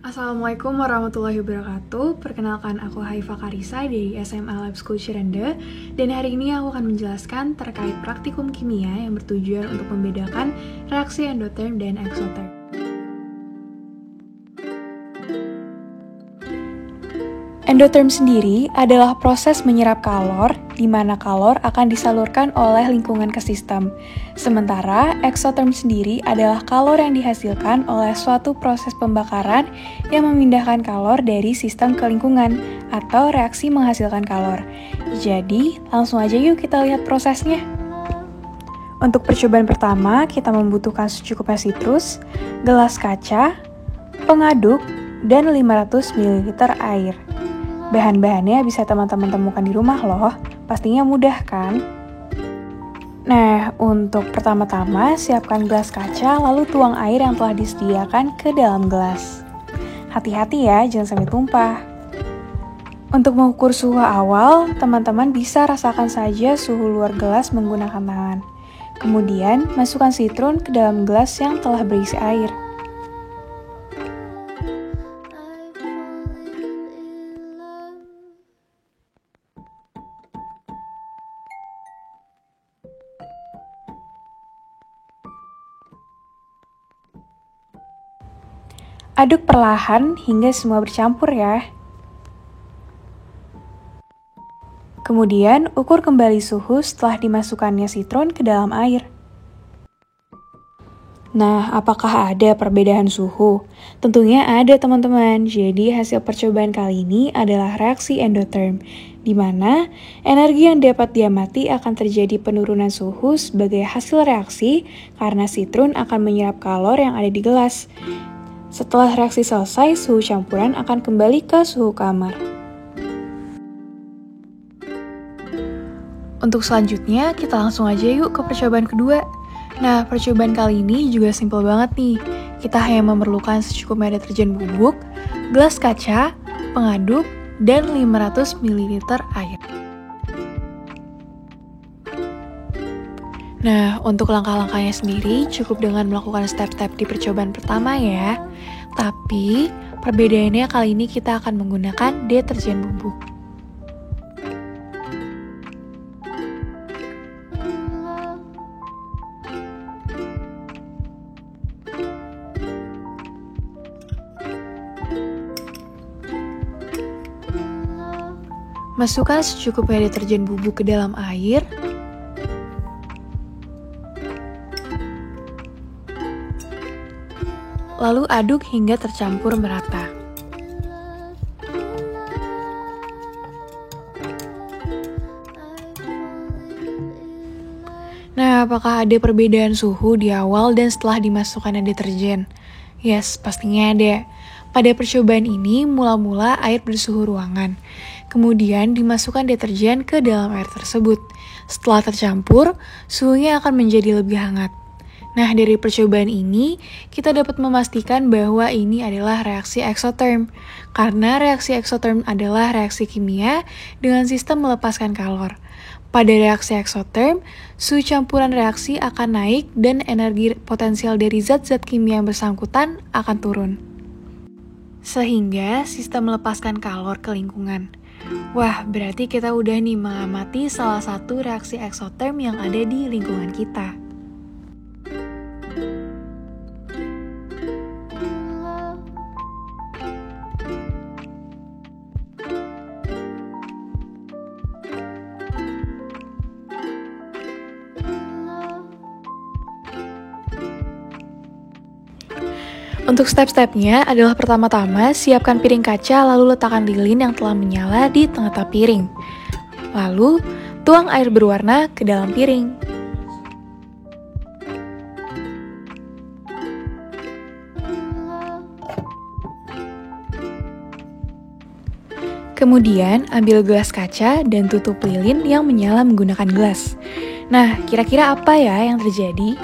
Assalamualaikum warahmatullahi wabarakatuh. Perkenalkan, aku Haifa Karisa dari SMA Lab School Cirende. Dan hari ini aku akan menjelaskan terkait praktikum kimia yang bertujuan untuk membedakan reaksi endotherm dan exotherm. Endotherm sendiri adalah proses menyerap kalor, di mana kalor akan disalurkan oleh lingkungan ke sistem. Sementara exotherm sendiri adalah kalor yang dihasilkan oleh suatu proses pembakaran yang memindahkan kalor dari sistem ke lingkungan, atau reaksi menghasilkan kalor. Jadi, langsung aja yuk kita lihat prosesnya. Untuk percobaan pertama, kita membutuhkan secukupnya sitrus, gelas kaca, pengaduk, dan 500 ml air. Bahan-bahannya bisa teman-teman temukan di rumah loh, pastinya mudah kan? Nah, untuk pertama-tama siapkan gelas kaca lalu tuang air yang telah disediakan ke dalam gelas. Hati-hati ya, jangan sampai tumpah. Untuk mengukur suhu awal, teman-teman bisa rasakan saja suhu luar gelas menggunakan tangan. Kemudian, masukkan sitron ke dalam gelas yang telah berisi air. Aduk perlahan hingga semua bercampur ya. Kemudian, ukur kembali suhu setelah dimasukkannya sitron ke dalam air. Nah, apakah ada perbedaan suhu? Tentunya ada teman-teman, jadi hasil percobaan kali ini adalah reaksi endotherm, di mana energi yang dapat diamati akan terjadi penurunan suhu sebagai hasil reaksi karena sitron akan menyerap kalor yang ada di gelas. Setelah reaksi selesai, suhu campuran akan kembali ke suhu kamar. Untuk selanjutnya, kita langsung aja yuk ke percobaan kedua. Nah, percobaan kali ini juga simpel banget nih. Kita hanya memerlukan secukupnya deterjen bubuk, gelas kaca, pengaduk, dan 500 ml air. Nah, untuk langkah-langkahnya sendiri cukup dengan melakukan step-step di percobaan pertama ya. Tapi, perbedaannya kali ini kita akan menggunakan deterjen bubuk. Masukkan secukupnya deterjen bubuk ke dalam air. Lalu aduk hingga tercampur merata. Nah, apakah ada perbedaan suhu di awal dan setelah dimasukkannya deterjen? Yes, pastinya ada. Pada percobaan ini, mula-mula air bersuhu ruangan. Kemudian dimasukkan deterjen ke dalam air tersebut. Setelah tercampur, suhunya akan menjadi lebih hangat. Nah, dari percobaan ini, kita dapat memastikan bahwa ini adalah reaksi exotherm. Karena reaksi exotherm adalah reaksi kimia dengan sistem melepaskan kalor. Pada reaksi exotherm, suhu campuran reaksi akan naik dan energi potensial dari zat-zat kimia yang bersangkutan akan turun. Sehingga sistem melepaskan kalor ke lingkungan. Wah, berarti kita udah nih mengamati salah satu reaksi exotherm yang ada di lingkungan kita. Untuk step-stepnya adalah pertama-tama siapkan piring kaca lalu letakkan lilin yang telah menyala di tengah piring. Lalu tuang air berwarna ke dalam piring. Kemudian ambil gelas kaca dan tutup lilin yang menyala menggunakan gelas. Nah, kira-kira apa ya yang terjadi?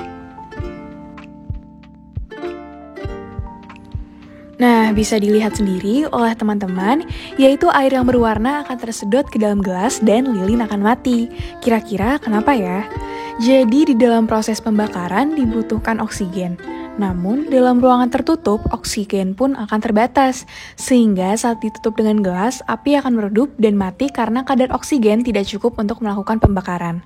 Nah, bisa dilihat sendiri oleh teman-teman, yaitu air yang berwarna akan tersedot ke dalam gelas dan lilin akan mati. Kira-kira kenapa ya? Jadi di dalam proses pembakaran dibutuhkan oksigen. Namun, dalam ruangan tertutup, oksigen pun akan terbatas, sehingga saat ditutup dengan gelas, api akan meredup dan mati karena kadar oksigen tidak cukup untuk melakukan pembakaran.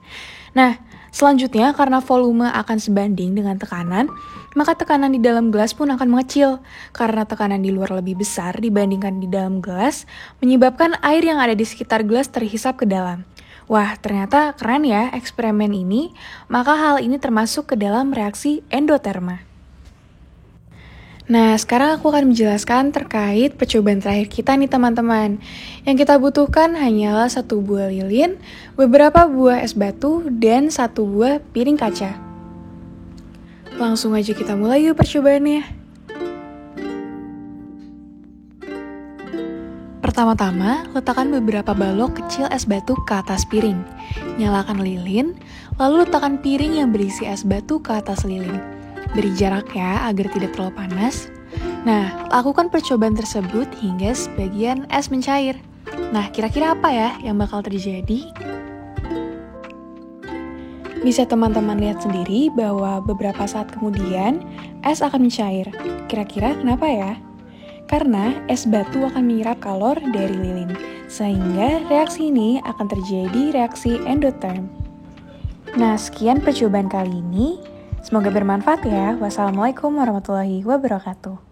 Nah, selanjutnya karena volume akan sebanding dengan tekanan, maka tekanan di dalam gelas pun akan mengecil. Karena tekanan di luar lebih besar dibandingkan di dalam gelas, menyebabkan air yang ada di sekitar gelas terhisap ke dalam. Wah, ternyata keren ya eksperimen ini, maka hal ini termasuk ke dalam reaksi endoterma. Nah, sekarang aku akan menjelaskan terkait percobaan terakhir kita nih teman-teman. Yang kita butuhkan hanyalah 1 buah lilin, beberapa buah es batu, dan 1 buah piring kaca. Langsung aja kita mulai yuk percobaannya. Pertama-tama, letakkan beberapa balok kecil es batu ke atas piring. Nyalakan lilin, lalu letakkan piring yang berisi es batu ke atas lilin. Beri jarak ya, agar tidak terlalu panas. Nah, lakukan percobaan tersebut hingga sebagian es mencair. Nah, kira-kira apa ya yang bakal terjadi? Bisa teman-teman lihat sendiri bahwa beberapa saat kemudian, es akan mencair. Kira-kira kenapa ya? Karena es batu akan menyerap kalor dari lilin, sehingga reaksi ini akan terjadi reaksi endotherm. Nah, sekian percobaan kali ini. Semoga bermanfaat ya. Wassalamualaikum warahmatullahi wabarakatuh.